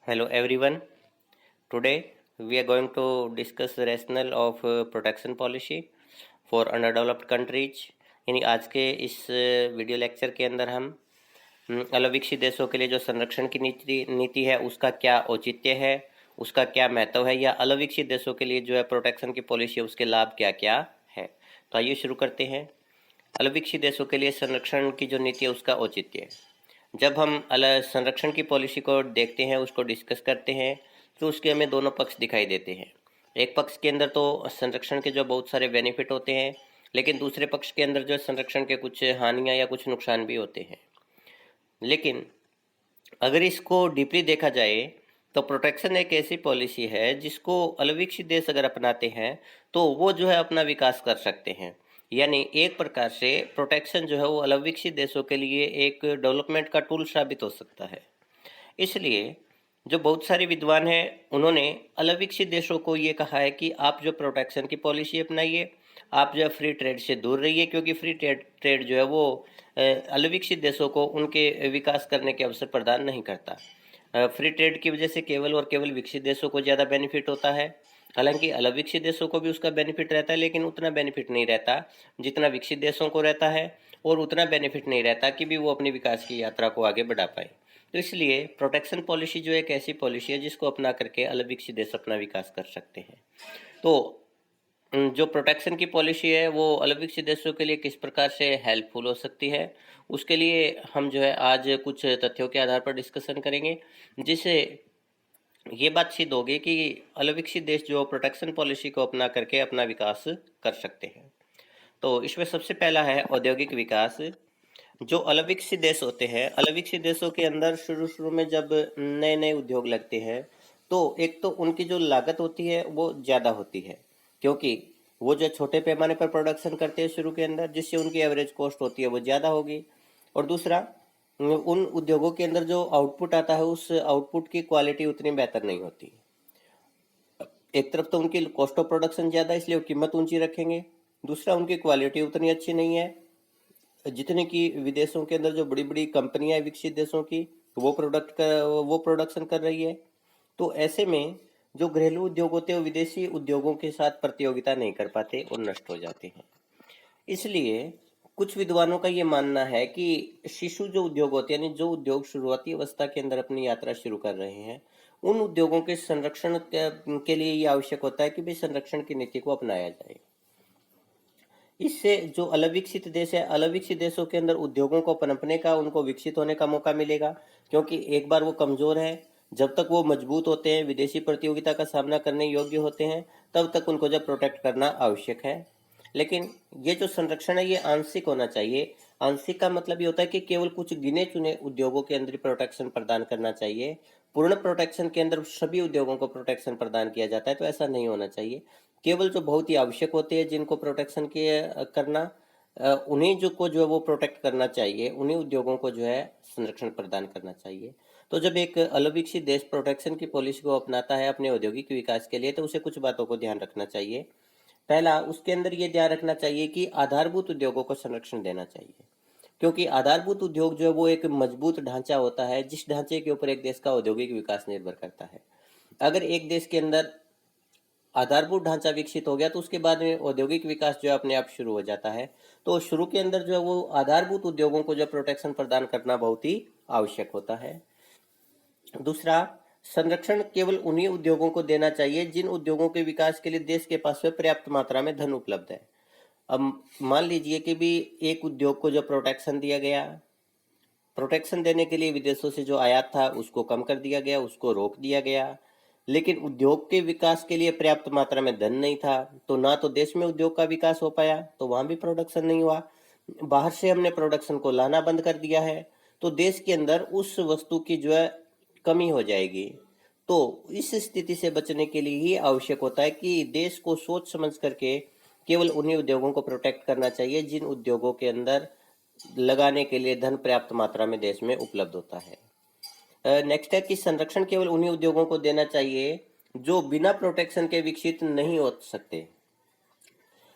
Hello everyone. Today we are going to discuss the rationale of protection policy for underdeveloped countries। यानी आज के इस video lecture के अंदर हम अल्पविकसित देशों के लिए जो संरक्षण की नीति है उसका क्या औचित्य है, उसका क्या महत्व है, या अल्पविकसित देशों के लिए जो है प्रोटेक्शन की पॉलिसी है उसके लाभ क्या क्या है। तो आइए शुरू करते हैं। अल्पविकसित देशों के लिए संरक्षण की जो नीति है उसका औचित्य है। जब हम संरक्षण की पॉलिसी को देखते हैं, उसको डिस्कस करते हैं, तो उसके हमें दोनों पक्ष दिखाई देते हैं। एक पक्ष के अंदर तो संरक्षण के जो बहुत सारे बेनिफिट होते हैं, लेकिन दूसरे पक्ष के अंदर जो संरक्षण के कुछ हानियां या कुछ नुकसान भी होते हैं। लेकिन अगर इसको डीपली देखा जाए तो प्रोटेक्शन एक ऐसी पॉलिसी है जिसको अल्पविकसित देश अगर अपनाते हैं तो वो जो है अपना विकास कर सकते हैं। यानी एक प्रकार से प्रोटेक्शन जो है वो अल्पविकसित देशों के लिए एक डेवलपमेंट का टूल साबित हो सकता है। इसलिए जो बहुत सारे विद्वान हैं उन्होंने अल्पविकसित देशों को ये कहा है कि आप जो प्रोटेक्शन की पॉलिसी अपनाइए, आप जो है फ्री ट्रेड से दूर रहिए, क्योंकि फ्री ट्रेड जो है वो अल्पविकसित देशों को उनके विकास करने के अवसर प्रदान नहीं करता। फ्री ट्रेड की वजह से केवल और केवल विकसित देशों को ज़्यादा बेनिफिट होता है। हालांकि अल्पविकसित देशों को भी उसका बेनिफिट रहता है, लेकिन उतना बेनिफिट नहीं रहता जितना विकसित देशों को रहता है, और उतना बेनिफिट नहीं रहता कि भी वो अपनी विकास की यात्रा को आगे बढ़ा पाए। तो इसलिए प्रोटेक्शन पॉलिसी जो एक ऐसी पॉलिसी है जिसको अपना करके अल्पविकसित देश अपना विकास कर सकते हैं। तो जो प्रोटेक्शन की पॉलिसी है वो अल्पविकसित देशों के लिए किस प्रकार से हेल्पफुल हो सकती है, उसके लिए हम जो है आज कुछ तथ्यों के आधार पर डिस्कशन करेंगे, जिससे ये बात सिद्ध होगी कि अल्पविकसित देश जो प्रोटेक्शन पॉलिसी को अपना करके अपना विकास कर सकते हैं। तो इसमें सबसे पहला है औद्योगिक विकास। जो अल्पविकसित देश होते हैं, अल्पविकसित देशों के अंदर शुरू शुरू में जब नए नए उद्योग लगते हैं तो एक तो उनकी जो लागत होती है वो ज़्यादा होती है, क्योंकि वो जो छोटे पैमाने पर प्रोडक्शन करते हैं शुरू के अंदर, जिससे उनकी एवरेज कॉस्ट होती है वो ज़्यादा होगी। और दूसरा, उन उद्योगों के अंदर जो आउटपुट आता है उस आउटपुट की क्वालिटी उतनी बेहतर नहीं होती। एक तरफ तो उनकी कॉस्ट ऑफ प्रोडक्शन ज़्यादा है इसलिए वो कीमत ऊंची रखेंगे, दूसरा उनकी क्वालिटी उतनी अच्छी नहीं है जितने की विदेशों के अंदर जो बड़ी बड़ी कंपनियां विकसित देशों की वो प्रोडक्शन कर रही है। तो ऐसे में जो घरेलू उद्योग होते हैं वो विदेशी उद्योगों के साथ प्रतियोगिता नहीं कर पाते और नष्ट हो जाते हैं। इसलिए कुछ विद्वानों का ये मानना है कि शिशु जो उद्योग होते हैं, यानी जो उद्योग शुरुआती अवस्था के अंदर अपनी यात्रा शुरू कर रहे हैं, उन उद्योगों के संरक्षण के लिए ये आवश्यक होता है कि भाई संरक्षण की नीति को अपनाया जाए। इससे जो अल्पविकसित देश है, अल्पविकसित देशों के अंदर उद्योगों को पनपने का, उनको विकसित होने का मौका मिलेगा, क्योंकि एक बार वो कमजोर है, जब तक वो मजबूत होते हैं, विदेशी प्रतियोगिता का सामना करने योग्य होते हैं, तब तक उनको जब प्रोटेक्ट करना आवश्यक है। लेकिन ये जो संरक्षण है ये आंशिक होना चाहिए। आंशिक का मतलब ये होता है कि केवल कुछ गिने चुने उद्योगों के अंदर प्रोटेक्शन प्रदान करना चाहिए। पूर्ण प्रोटेक्शन के अंदर सभी उद्योगों को प्रोटेक्शन प्रदान किया जाता है, तो ऐसा नहीं होना चाहिए। केवल जो बहुत ही आवश्यक होते हैं जिनको प्रोटेक्शन के करना, उन्हीं जो को जो है वो प्रोटेक्ट करना चाहिए, उन्हीं उद्योगों को जो है संरक्षण प्रदान करना चाहिए। तो जब एक अल्पविकसित देश प्रोटेक्शन की पॉलिसी को अपनाता है अपने औद्योगिक विकास के लिए, तो उसे कुछ बातों को ध्यान रखना चाहिए। पहला, उसके अंदर ये ध्यान रखना चाहिए कि आधारभूत उद्योगों को संरक्षण देना चाहिए, क्योंकि आधारभूत उद्योग जो है वो एक मजबूत ढांचा होता है जिस ढांचे के ऊपर एक देश का औद्योगिक विकास निर्भर करता है। अगर एक देश के अंदर आधारभूत ढांचा विकसित हो गया तो उसके बाद में औद्योगिक विकास जो है अपने आप शुरू हो जाता है। तो शुरू के अंदर जो है वो आधारभूत उद्योगों को जो प्रोटेक्शन प्रदान करना बहुत ही आवश्यक होता है। दूसरा, संरक्षण केवल उन्हीं उद्योगों को देना चाहिए जिन उद्योगों के विकास के लिए देश के पास में पर्याप्त मात्रा में धन उपलब्ध है। अब मान लीजिए कि भी एक उद्योग को जो प्रोटेक्शन दिया गया, प्रोटेक्शन देने के लिए विदेशों से जो आयात था उसको कम कर दिया गया, उसको रोक दिया गया, लेकिन उद्योग के विकास के लिए पर्याप्त मात्रा में धन नहीं था, तो ना तो देश में उद्योग का विकास हो पाया, तो वहां भी प्रोडक्शन नहीं हुआ। बाहर से हमने प्रोडक्शन को लाना बंद कर दिया है, तो देश के अंदर उस वस्तु की जो है कमी हो जाएगी। तो इस स्थिति से बचने के लिए ही आवश्यक होता है कि देश को सोच समझ करके केवल उन्हीं उद्योगों को प्रोटेक्ट करना चाहिए जिन उद्योगों के अंदर लगाने के लिए धन पर्याप्त मात्रा में देश में उपलब्ध होता है। नेक्स्ट है कि संरक्षण केवल उन्हीं उद्योगों को देना चाहिए जो बिना प्रोटेक्शन के विकसित नहीं हो सकते।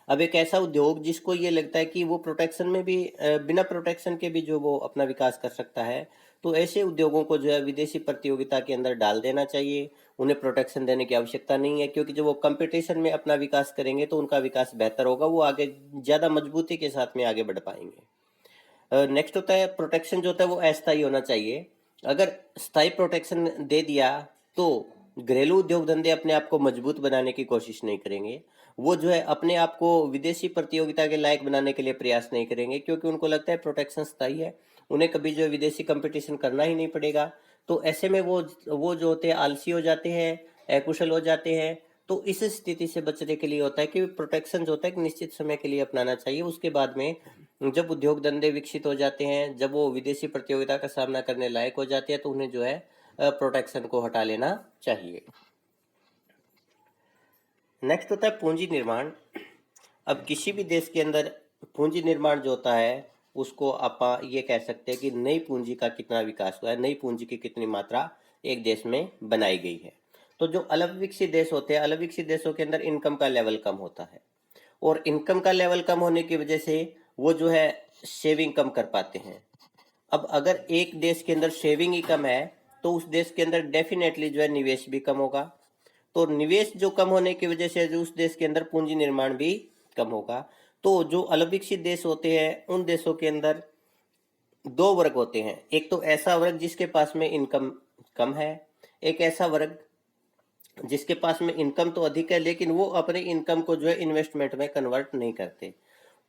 अब एक ऐसा उद्योग जिसको ये लगता है कि वो प्रोटेक्शन में भी बिना प्रोटेक्शन के भी जो वो अपना विकास कर सकता है, तो ऐसे उद्योगों को जो है विदेशी प्रतियोगिता के अंदर डाल देना चाहिए। उन्हें प्रोटेक्शन देने की आवश्यकता नहीं है, क्योंकि जब वो कंपटीशन में अपना विकास करेंगे तो उनका विकास बेहतर होगा, वो आगे ज़्यादा मजबूती के साथ में आगे बढ़ पाएंगे। नेक्स्ट होता है प्रोटेक्शन जो होता है वो अस्थायी होना चाहिए। अगर स्थायी प्रोटेक्शन दे दिया तो घरेलू उद्योग धंधे अपने आप को मजबूत बनाने की कोशिश नहीं करेंगे। वो जो है अपने आप को विदेशी प्रतियोगिता के लायक बनाने के लिए प्रयास नहीं करेंगे, क्योंकि उनको लगता है प्रोटेक्शन स्थायी है, उन्हें कभी जो है विदेशी कंपटीशन करना ही नहीं पड़ेगा। तो ऐसे में वो जो होते हैं आलसी हो जाते हैं, अकुशल हो जाते हैं। तो इस स्थिति से बचने के लिए होता है कि प्रोटेक्शन जो होता है एक निश्चित समय के लिए अपनाना चाहिए। उसके बाद में जब उद्योग धंधे विकसित हो जाते हैं, जब वो विदेशी प्रतियोगिता का सामना करने लायक हो जाते हैं, तो उन्हें जो है प्रोटेक्शन को हटा लेना चाहिए। नेक्स्ट होता है पूंजी निर्माण। अब किसी भी देश के अंदर पूंजी निर्माण जो होता है उसको आप ये कह सकते हैं कि नई पूंजी का कितना विकास हुआ है, नई पूंजी की कितनी मात्रा एक देश में बनाई गई है। तो जो अलग विकसित देश होते हैं, अलग विकसित देशों के अंदर इनकम का लेवल कम होता है, और इनकम का लेवल कम होने की वजह से वो जो है सेविंग कम कर पाते हैं। अब अगर एक देश के अंदर सेविंग ही कम है तो उस देश के अंदर डेफिनेटली जो है निवेश भी कम होगा। तो निवेश जो कम होने की वजह से जो उस देश के अंदर पूंजी निर्माण भी कम होगा। तो जो अल्पविकसित देश होते हैं उन देशों के अंदर दो वर्ग होते हैं। एक तो ऐसा वर्ग जिसके पास में इनकम कम है, एक ऐसा वर्ग जिसके पास में इनकम तो अधिक है लेकिन वो अपने इनकम को जो है इन्वेस्टमेंट में कन्वर्ट नहीं करते।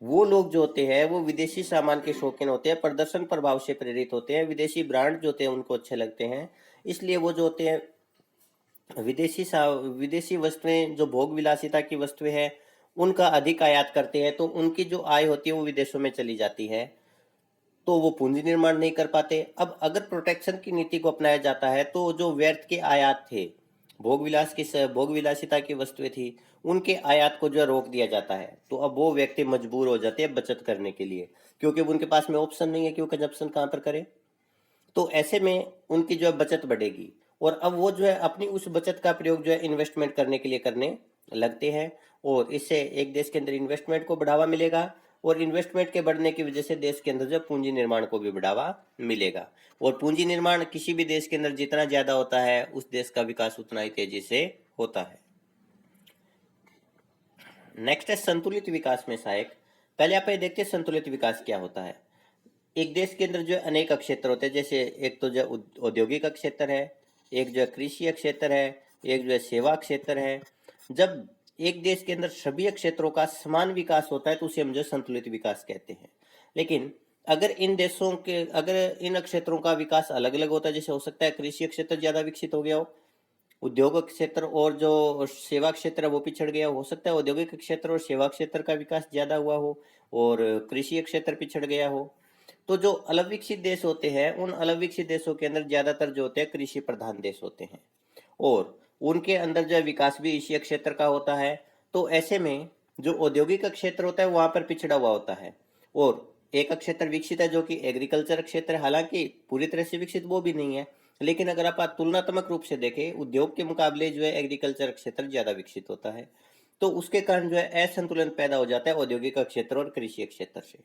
वो लोग जो होते हैं वो विदेशी सामान के शौकीन होते हैं, प्रदर्शन प्रभाव से प्रेरित होते हैं, विदेशी ब्रांड जो होते हैं उनको अच्छे लगते हैं, इसलिए वो जो होते हैं विदेशी वस्तुएं जो भोग विलासिता की वस्तुएं हैं उनका अधिक आयात करते हैं। तो उनकी जो आय होती है वो विदेशों में चली जाती है, तो वो पूंजी निर्माण नहीं कर पाते। अब अगर प्रोटेक्शन की नीति को अपनाया जाता है तो जो व्यर्थ के आयात थे, भोग विलासिता की वस्तुएं थी, उनके आयात को जो है रोक दिया जाता है। तो अब वो व्यक्ति मजबूर हो जाते हैं बचत करने के लिए, क्योंकि उनके पास में ऑप्शन नहीं है कि वो कंजप्शन कहाँ पर करे। तो ऐसे में उनकी जो है बचत बढ़ेगी, और अब वो जो है अपनी उस बचत का प्रयोग जो है इन्वेस्टमेंट करने के लिए करने लगते हैं, और इससे एक देश के अंदर इन्वेस्टमेंट को बढ़ावा मिलेगा, और इन्वेस्टमेंट के बढ़ने की वजह से देश के अंदर जो पूंजी निर्माण को भी बढ़ावा मिलेगा। और पूंजी निर्माण किसी भी देश के अंदर जितना ज्यादा होता है उस देश का विकास उतना ही तेजी से होता है। नेक्स्ट है संतुलित विकास में सहायक। पहले आप ये देखते हैं संतुलित विकास क्या होता है। एक देश के अंदर जो है अनेक क्षेत्र होते हैं, जैसे एक तो जो औद्योगिक क्षेत्र है, एक जो है कृषि क्षेत्र है, एक जो है सेवा क्षेत्र है। जब एक देश के अंदर सभी क्षेत्रों का समान विकास होता है तो उसे हम जो संतुलित विकास कहते हैं। लेकिन अगर इन क्षेत्रों का विकास अलग अलग होता है, जैसे हो सकता है कृषि क्षेत्र ज्यादा विकसित हो गया हो, उद्योग क्षेत्र और जो सेवा क्षेत्र है वो पिछड़ गया हो सकता है औद्योगिक क्षेत्र और सेवा क्षेत्र का विकास ज्यादा हुआ हो और कृषि क्षेत्र पिछड़ गया हो। तो जो अलग विकसित देश होते हैं उन अलग विकसित देशों के अंदर ज्यादातर जो होते हैं कृषि प्रधान देश होते हैं, और उनके अंदर जो विकास भी इसी क्षेत्र का होता है। तो ऐसे में जो औद्योगिक क्षेत्र होता है वहां पर पिछड़ा हुआ होता है, और एक क्षेत्र विकसित है जो कि एग्रीकल्चर क्षेत्र है, हालांकि पूरी तरह से विकसित वो भी नहीं है, लेकिन अगर आप तुलनात्मक रूप से देखें उद्योग के मुकाबले जो है एग्रीकल्चर क्षेत्र ज्यादा विकसित होता है। तो उसके कारण जो है असंतुलन पैदा हो जाता है औद्योगिक क्षेत्र और कृषि क्षेत्र से।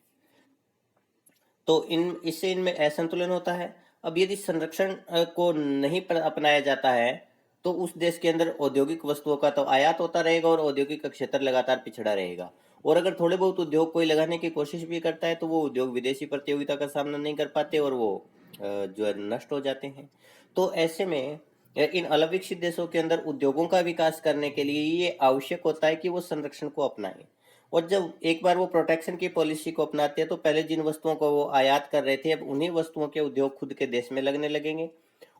तो इनमें असंतुलन होता है। अब यदि संरक्षण को नहीं अपनाया जाता है तो उस देश के अंदर औद्योगिक वस्तुओं का तो आयात होता रहेगा और औद्योगिक क्षेत्र लगातार पिछड़ा रहेगा। और अगर थोड़े बहुत उद्योग कोई लगाने की कोशिश भी करता है तो वो उद्योग विदेशी प्रतियोगिता का सामना नहीं कर पाते और वो जो है नष्ट हो जाते हैं। तो ऐसे में इन अलग विकसित देशों के अंदर उद्योगों का विकास करने के लिए ये आवश्यक होता है कि वो संरक्षण को अपनाएं। और जब एक बार वो प्रोटेक्शन की पॉलिसी को अपनाते हैं तो पहले जिन वस्तुओं को वो आयात कर रहे थे अब उन्हीं वस्तुओं के उद्योग खुद के देश में लगने लगेंगे,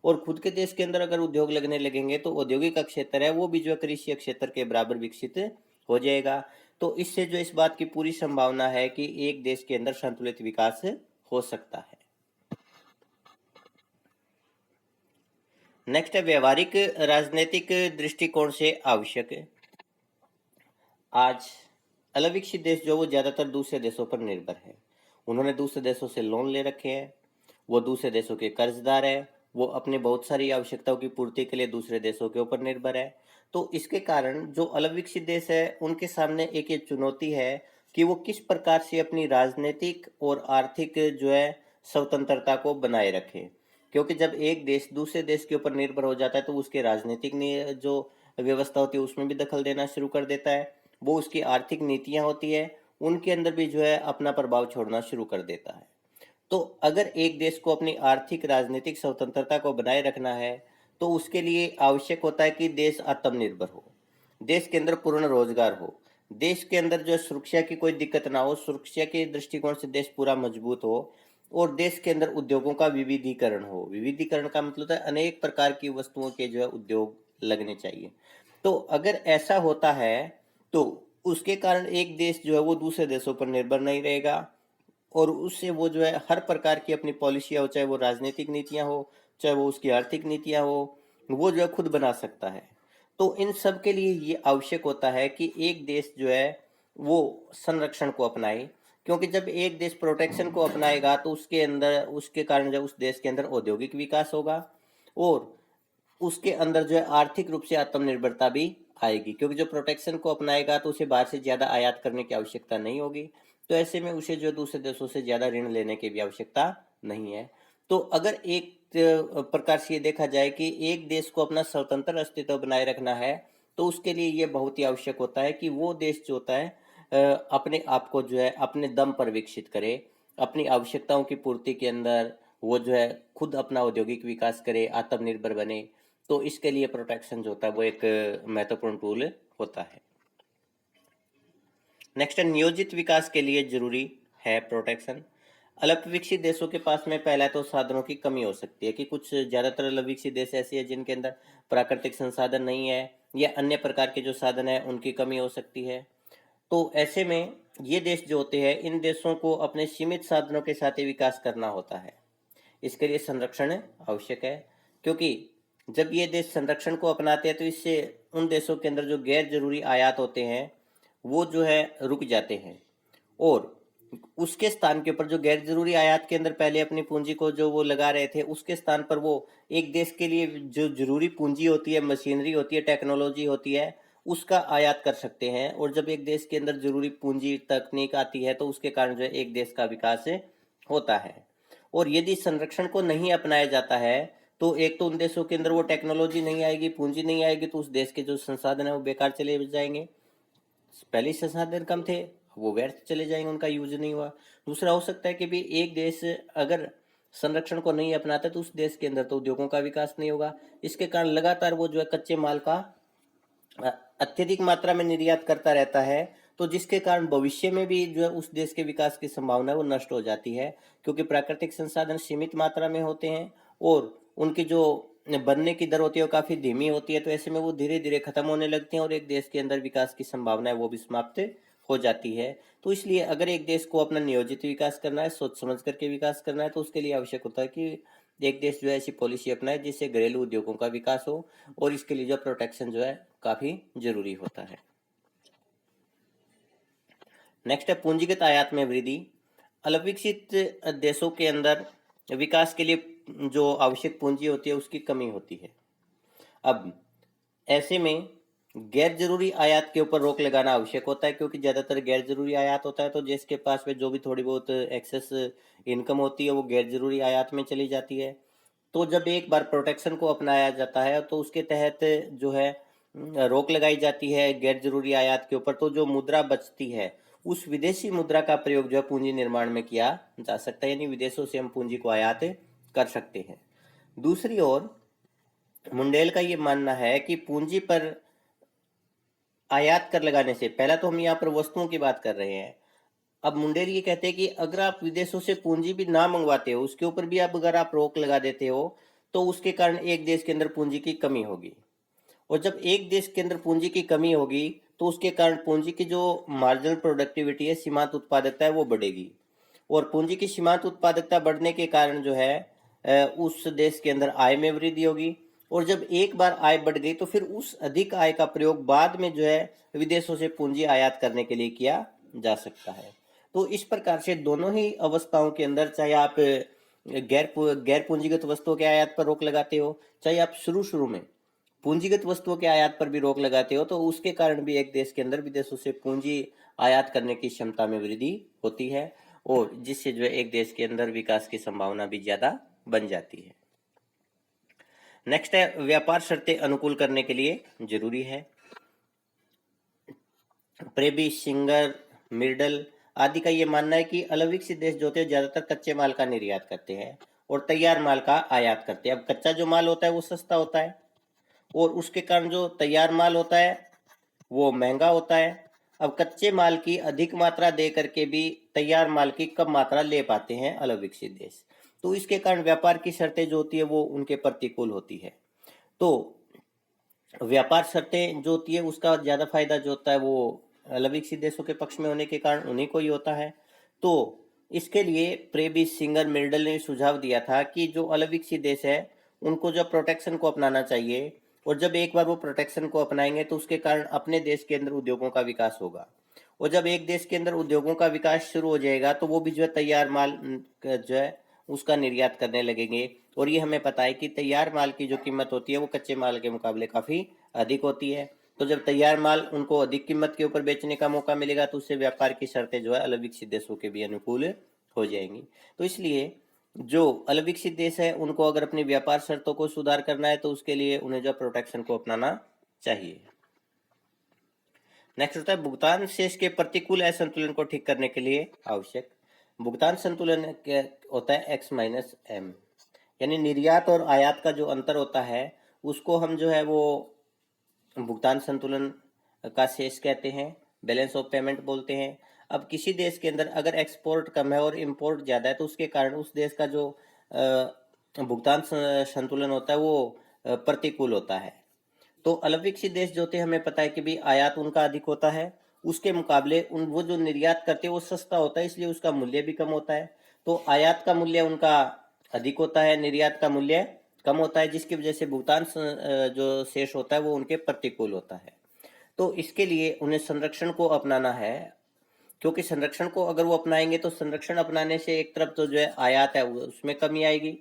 और खुद के देश के अंदर अगर उद्योग लगने लगेंगे तो औद्योगिक क्षेत्र है वो भी जो कृषि क्षेत्र के बराबर विकसित हो जाएगा। तो इससे जो इस बात की पूरी संभावना है कि एक देश के अंदर संतुलित विकास हो सकता है। नेक्स्ट है व्यवहारिक राजनीतिक दृष्टिकोण से आवश्यक है। आज अलग विकसित देश जो वो ज्यादातर दूसरे देशों पर निर्भर है, उन्होंने दूसरे देशों से लोन ले रखे हैं, वो दूसरे देशों के कर्जदार है, वो अपने बहुत सारी आवश्यकताओं की पूर्ति के लिए दूसरे देशों के ऊपर निर्भर है। तो इसके कारण जो अलग विकसित देश है उनके सामने एक ये चुनौती है कि वो किस प्रकार से अपनी राजनीतिक और आर्थिक जो है स्वतंत्रता को बनाए रखें। क्योंकि जब एक देश दूसरे देश के ऊपर निर्भर हो जाता है तो उसके राजनीतिक जो व्यवस्था होती है उसमें भी दखल देना शुरू कर देता है। वो उसकी आर्थिक नीतियां होती है उनके अंदर भी जो है अपना प्रभाव छोड़ना शुरू कर देता है। तो अगर एक देश को अपनी आर्थिक राजनीतिक स्वतंत्रता को बनाए रखना है तो उसके लिए आवश्यक होता है कि देश आत्मनिर्भर हो, देश के अंदर पूर्ण रोजगार हो, देश के अंदर जो सुरक्षा की कोई दिक्कत ना हो, सुरक्षा के दृष्टिकोण से देश पूरा मजबूत हो और देश के अंदर उद्योगों का विविधीकरण हो। विविधीकरण का मतलब है अनेक प्रकार की वस्तुओं के जो है उद्योग लगने चाहिए। तो अगर ऐसा होता है तो उसके कारण एक देश जो है वो दूसरे देशों पर निर्भर नहीं रहेगा और उससे वो जो है हर प्रकार की अपनी पॉलिसियाँ हो, चाहे वो राजनीतिक नीतियाँ हो, चाहे वो उसकी आर्थिक नीतियाँ हो, वो जो है खुद बना सकता है। तो इन सब के लिए ये आवश्यक होता है कि एक देश जो है वो संरक्षण को अपनाए, क्योंकि जब एक देश प्रोटेक्शन को अपनाएगा तो उसके अंदर उसके कारण जब उस देश के अंदर औद्योगिक विकास होगा और उसके अंदर जो है आर्थिक रूप से आत्मनिर्भरता भी आएगी, क्योंकि जो प्रोटेक्शन को अपनाएगा तो उसे बाहर से ज़्यादा आयात करने की आवश्यकता नहीं होगी। तो ऐसे में उसे जो दूसरे देशों से ज़्यादा ऋण लेने की भी आवश्यकता नहीं है। तो अगर एक प्रकार से ये देखा जाए कि एक देश को अपना स्वतंत्र अस्तित्व बनाए रखना है तो उसके लिए ये बहुत ही आवश्यक होता है कि वो देश जो होता है अपने आप को जो है अपने दम पर विकसित करे, अपनी आवश्यकताओं की पूर्ति के अंदर वो जो है खुद अपना औद्योगिक विकास करे, आत्मनिर्भर बने। तो इसके लिए प्रोटेक्शन जो होता है वो एक महत्वपूर्ण टूल होता है। नेक्स्ट है नियोजित विकास के लिए जरूरी है प्रोटेक्शन। अल्प विकसित देशों के पास में पहला तो साधनों की कमी हो सकती है कि कुछ ज़्यादातर अल्प विकसित देश ऐसे हैं जिनके अंदर प्राकृतिक संसाधन नहीं है या अन्य प्रकार के जो साधन है उनकी कमी हो सकती है। तो ऐसे में ये देश जो होते हैं इन देशों को अपने सीमित साधनों के साथ ही विकास करना होता है। इसके लिए संरक्षण आवश्यक है, क्योंकि जब ये देश संरक्षण को अपनाते हैं तो इससे उन देशों के अंदर जो गैर जरूरी आयात होते हैं वो जो है रुक जाते हैं और उसके स्थान के ऊपर जो गैर जरूरी आयात के अंदर पहले अपनी पूंजी को जो वो लगा रहे थे उसके स्थान पर वो एक देश के लिए जो जरूरी पूंजी होती है, मशीनरी होती है, टेक्नोलॉजी होती है, उसका आयात कर सकते हैं। और जब एक देश के अंदर जरूरी पूंजी तकनीक आती है तो उसके कारण जो है एक देश का विकास होता है। और यदि संरक्षण को नहीं अपनाया जाता है तो एक तो उन देशों के अंदर वो टेक्नोलॉजी नहीं आएगी, पूंजी नहीं आएगी, तो उस देश के जो संसाधन है वो बेकार चले जाएंगे। पहले संसाधन कम थे वो व्यर्थ चले जाएंगे, उनका यूज नहीं हुआ। दूसरा हो सकता है कि भी एक देश अगर संरक्षण को नहीं अपनाता तो उस देश के अंदर तो उद्योगों का विकास नहीं होगा। इसके कारण लगातार वो जो है कच्चे माल का अत्यधिक मात्रा में निर्यात करता रहता है, तो जिसके कारण भविष्य में भी जो है उस देश के विकास की संभावना वो नष्ट हो जाती है, क्योंकि प्राकृतिक संसाधन सीमित मात्रा में होते हैं और उनकी जो बनने की दर होती है वो काफी धीमी होती है। तो ऐसे में वो धीरे धीरे खत्म होने लगते हैं और एक देश के अंदर विकास की संभावना है वो भी समाप्त हो जाती है। तो इसलिए अगर एक देश को अपना नियोजित विकास करना है, सोच समझ करके विकास करना है, तो उसके लिए आवश्यक होता है कि एक देश जो है ऐसी पॉलिसी अपनाए जिससे घरेलू उद्योगों का विकास हो और इसके लिए जो प्रोटेक्शन जो है काफी जरूरी होता है। नेक्स्ट है पूंजीगत आयात में वृद्धि। अल्प विकसित देशों के अंदर विकास के लिए जो आवश्यक पूंजी होती है उसकी कमी होती है। अब ऐसे में गैर जरूरी आयात के ऊपर रोक लगाना आवश्यक होता है, क्योंकि ज्यादातर गैर जरूरी आयात होता है तो जिसके पास में जो भी थोड़ी बहुत एक्सेस इनकम होती है वो गैर जरूरी आयात में चली जाती है। तो जब एक बार प्रोटेक्शन को अपनाया जाता है तो उसके तहत जो है रोक लगाई जाती है गैर जरूरी आयात के ऊपर, तो जो मुद्रा बचती है उस विदेशी मुद्रा का प्रयोग जो है पूंजी निर्माण में किया जा सकता है, यानी विदेशों से हम पूंजी को आयात कर सकते हैं। दूसरी ओर मुंडेल का ये मानना है कि पूंजी पर आयात कर लगाने से, पहला तो हम यहाँ पर वस्तुओं की बात कर रहे हैं, अब मुंडेल ये कहते हैं कि अगर आप विदेशों से पूंजी भी ना मंगवाते हो उसके ऊपर भी आप अगर आप रोक लगा देते हो तो उसके कारण एक देश के अंदर पूंजी की कमी होगी और जब एक देश के अंदर पूंजी की कमी होगी तो उसके कारण पूंजी की जो मार्जिनल प्रोडक्टिविटी है, सीमांत उत्पादकता है, वो बढ़ेगी और पूंजी की सीमांत उत्पादकता बढ़ने के कारण जो है उस देश के अंदर आय में वृद्धि होगी और जब एक बार आय बढ़ गई तो फिर उस अधिक आय का प्रयोग बाद में जो है विदेशों से पूंजी आयात करने के लिए किया जा सकता है। तो इस प्रकार से दोनों ही अवस्थाओं के अंदर, चाहे आप गैर पूंजीगत वस्तुओं के आयात पर रोक लगाते हो, चाहे आप शुरू शुरू में पूंजीगत वस्तुओं के आयात पर भी रोक लगाते हो, तो उसके कारण भी एक देश के अंदर विदेशों से पूंजी आयात करने की क्षमता में वृद्धि होती है और जिससे जो है एक देश के अंदर विकास की संभावना भी ज्यादा बन जाती है। नेक्स्ट है व्यापार शर्तें अनुकूल करने के लिए जरूरी है। प्रेबी, सिंगर, मिर्डल आदि का ये मानना है कि अलविकसित देश जो होते हैं ज्यादातर कच्चे माल का निर्यात करते हैं और तैयार माल का आयात करते हैं। अब कच्चा जो माल होता है वो सस्ता होता है और उसके कारण जो तैयार माल होता है वो महंगा होता है। अब कच्चे माल की अधिक मात्रा दे करके भी तैयार माल की कम मात्रा ले पाते हैं अलग विकसित देश, तो इसके कारण व्यापार की शर्तें जो होती है वो उनके प्रतिकूल होती है। तो व्यापार शर्तें जो होती है उसका ज्यादा फायदा जो होता है वो अलग विकसित देशों के पक्ष में होने के कारण उन्हीं को ही होता है। तो इसके लिए प्रेबी, सिंगर, मिर्डल ने सुझाव दिया था कि जो अलग विकसित देश है उनको जो प्रोटेक्शन को अपनाना चाहिए, और जब एक बार वो प्रोटेक्शन को अपनाएंगे तो उसके कारण अपने देश के अंदर उद्योगों का विकास होगा, और जब एक देश के अंदर उद्योगों का विकास शुरू हो जाएगा तो वो भी जो है तैयार माल जो है उसका निर्यात करने लगेंगे। और ये हमें पता है कि तैयार माल की जो कीमत होती है वो कच्चे माल के मुकाबले काफ़ी अधिक होती है। तो जब तैयार माल उनको अधिक कीमत के ऊपर बेचने का मौका मिलेगा तो उससे व्यापार की शर्तें जो है अलग विकसित देशों के भी अनुकूल हो जाएंगी। तो इसलिए जो अलग विकसित देश है उनको अगर अपनी व्यापार शर्तों को सुधार करना है तो उसके लिए उन्हें जो प्रोटेक्शन को अपनाना चाहिए। नेक्स्ट होता है भुगतान शेष के प्रतिकूल असंतुलन को ठीक करने के लिए आवश्यक। भुगतान संतुलन होता है एक्स माइनस एम, यानी निर्यात और आयात का जो अंतर होता है उसको हम जो है वो भुगतान संतुलन का शेष कहते हैं, बैलेंस ऑफ पेमेंट बोलते हैं। अब किसी देश के अंदर अगर एक्सपोर्ट कम है और इंपोर्ट ज़्यादा है तो उसके कारण उस देश का जो भुगतान संतुलन होता है वो प्रतिकूल होता है। तो अलग विकसित देश जो होते हैं हमें पता है कि भी आयात उनका अधिक होता है, उसके मुकाबले उन वो जो निर्यात करते हैं वो सस्ता होता है, इसलिए उसका मूल्य भी कम होता है। तो आयात का मूल्य उनका अधिक होता है, निर्यात का मूल्य कम होता है, जिसकी वजह से भुगतान जो शेष होता है वो उनके प्रतिकूल होता है। तो इसके लिए उन्हें संरक्षण को अपनाना है, क्योंकि संरक्षण को अगर वो अपनाएंगे तो संरक्षण अपनाने से एक तरफ तो जो है आयात है उसमें कमी आएगी,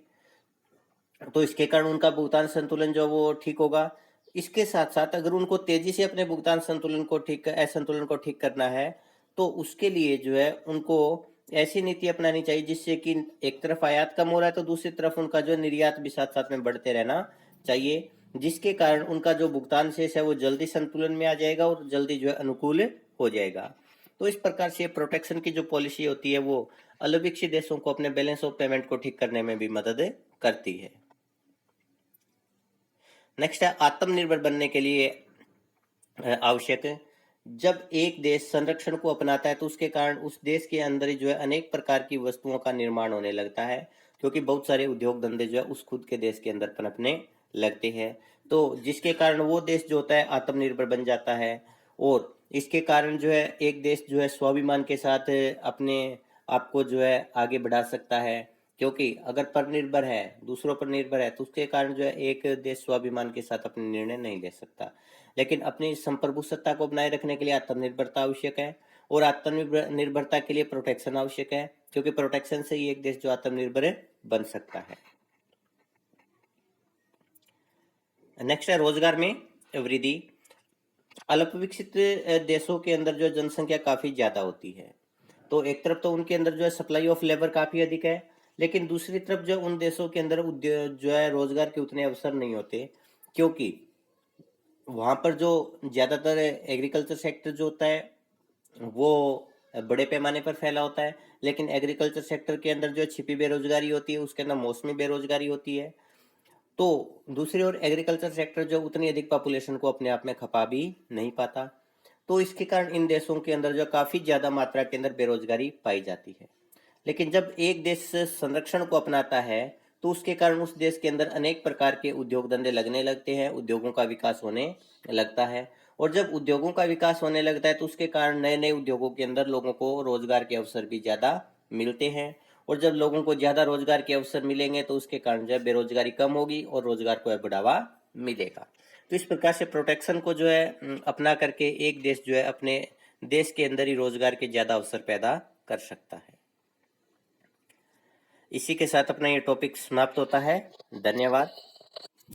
तो इसके कारण उनका भुगतान संतुलन जो वो ठीक होगा। इसके साथ साथ अगर उनको तेजी से अपने भुगतान संतुलन को ठीक असंतुलन को ठीक करना है तो उसके लिए जो है उनको ऐसी नीति अपनानी चाहिए जिससे कि एक तरफ आयात कम हो रहा है तो दूसरी तरफ उनका जो निर्यात भी साथ साथ में बढ़ते रहना चाहिए, जिसके कारण उनका जो भुगतान शेष है वो जल्दी संतुलन में आ जाएगा और जल्दी जो है अनुकूल हो जाएगा। तो इस प्रकार से प्रोटेक्शन की जो पॉलिसी होती है वो अलग विकसित देशों को अपने बैलेंस ऑफ पेमेंट को ठीक करने में भी मदद करती है। नेक्स्ट है आत्मनिर्भर बनने के लिए आवश्यक है। जब एक देश संरक्षण को अपनाता है तो उसके कारण उस देश के अंदर ही जो है अनेक प्रकार की वस्तुओं का निर्माण होने लगता है, क्योंकि बहुत सारे उद्योग धंधे जो है उस खुद के देश के अंदर पनपने लगते हैं। तो जिसके कारण वो देश जो होता है आत्मनिर्भर बन जाता है, और इसके कारण जो है एक देश जो है स्वाभिमान के साथ अपने आप को जो है आगे बढ़ा सकता है, क्योंकि अगर पर निर्भर है, दूसरों पर निर्भर है, तो उसके कारण जो है एक देश स्वाभिमान के साथ अपने निर्णय नहीं ले सकता। लेकिन अपनी संप्रभु सत्ता को बनाए रखने के लिए आत्मनिर्भरता आवश्यक है, और आत्मनिर्भरता के लिए प्रोटेक्शन आवश्यक है, क्योंकि प्रोटेक्शन से ही एक देश जो आत्मनिर्भर बन सकता है। नेक्स्ट है रोजगार में वृद्धि। अल्पविकसित देशों के अंदर जो जनसंख्या काफी ज्यादा होती है, तो एक तरफ तो उनके अंदर जो है सप्लाई ऑफ लेबर काफी अधिक है, लेकिन दूसरी तरफ जो उन देशों के अंदर जो है रोजगार के उतने अवसर नहीं होते, क्योंकि वहां पर जो ज्यादातर एग्रीकल्चर सेक्टर जो होता है वो बड़े पैमाने पर फैला होता है, लेकिन एग्रीकल्चर सेक्टर के अंदर जो छिपी बेरोजगारी होती है उसके अंदर मौसमी बेरोजगारी होती है। तो दूसरी ओर एग्रीकल्चर सेक्टर जो उतनी अधिक पॉपुलेशन को अपने आप में खपा भी नहीं पाता, तो इसके कारण इन देशों के अंदर जो काफी ज्यादा मात्रा के अंदर बेरोजगारी पाई जाती है। लेकिन जब एक देश संरक्षण को अपनाता है तो उसके कारण उस देश के अंदर अनेक प्रकार के उद्योग धंधे लगने लगते हैं, उद्योगों का विकास होने लगता है, और जब उद्योगों का विकास होने लगता है तो उसके कारण नए नए उद्योगों के अंदर लोगों को रोजगार के अवसर भी ज्यादा मिलते हैं, और जब लोगों को ज्यादा रोजगार के अवसर मिलेंगे तो उसके कारण जो है बेरोजगारी कम होगी और रोजगार को बढ़ावा मिलेगा। तो इस प्रकार से प्रोटेक्शन को जो है अपना करके एक देश जो है अपने देश के अंदर ही रोजगार के ज्यादा अवसर पैदा कर सकता है। इसी के साथ अपना ये टॉपिक समाप्त होता है। धन्यवाद।